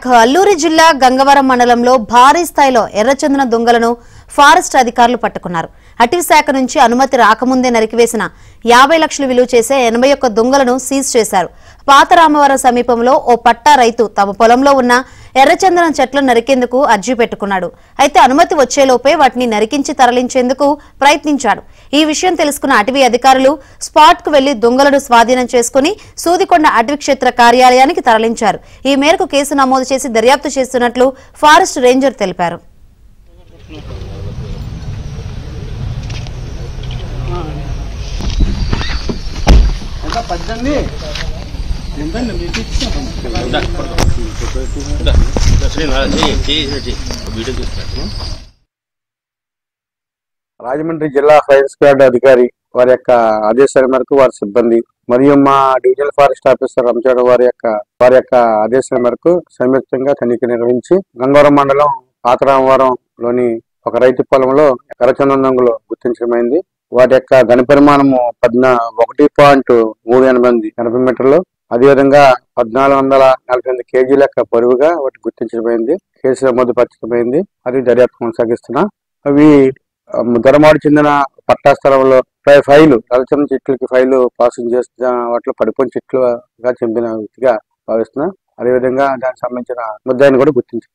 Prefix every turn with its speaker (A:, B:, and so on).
A: Back. Alluri జిల్లా గంగవరం మండలంలో భారీ స్థాయిలో ఎర్రచందనం దొంగలను ఫారెస్ట్ అధికారులు పట్టుకున్నారు. అటవీ శాఖ నుంచి అనుమతి రాకముందే నరికివేసిన 50 లక్షలు విలువ చేసే 81 దొంగలను సీజ్ చేశారు. పాత రామవరం సమీపంలో ఓ పట్టా రైతు తమ పొలంలో ఉన్న ఎర్రచందనం చెట్లను నరికేందుకు అర్జీ పెట్టుకున్నాడు. అయితే అనుమతి వచ్చేలోపే వాటిని నరికించి తరలించేందుకు ప్రయత్నించాడు. ఈ విషయం తెలుసుకున్న అటవీ అధికారులు స్పాట్ కు వెళ్లి దొంగలను స్వాధీనం చేసుకుని సూదికొండ అటవీ క్షేత్ర కార్యాలయానికి తరలించారు. ఈ మేరకు కేసు నమోదు చేసి దర్యాప్తు చేస్తున్నట్లు ఫారెస్ట్ రేంజర్ తెలిపారు.
B: రాజమండ్రి జిల్లా ఫైర్ స్క్వాడ్ అధికారి వారి యొక్క ఆదేశాల మేరకు వారి సిబ్బంది మరియు మా డివిజనల్ ఫారెస్ట్ ఆఫీసర్ రంచోడ వారి యొక్క ఆదేశాల మేరకు సంయుక్తంగా తనిఖీ నిర్వహించి గంగవరం మండలం పాతరామవరంలోని ఒక రైతు పొలంలో ఎర్రచందనం దొంగలు గుర్తించడమైంది. వాటి యొక్క ఘన పరిమాణము 1.38 మీటర్లు, అదేవిధంగా 1448 కేజీల యొక్క బరువుగా వాటి గుర్తించడమైంది. కేసు నమోదు పరచడమైంది. అది దర్యాప్తు కొనసాగిస్తున్నాం. అవి ధర్మాడు చెందిన పట్టా స్థలంలో ఫైలు ఎర్రచందనం చెట్లకి ఫైలు ప్రాసెసింగ్ చేస్తున్న వాటిలో పడిపోయిన చెట్లుగా చెందిన వ్యక్తిగా భావిస్తున్నాం. అదేవిధంగా దానికి సంబంధించిన ముద్దాయిని కూడా గుర్తించాం.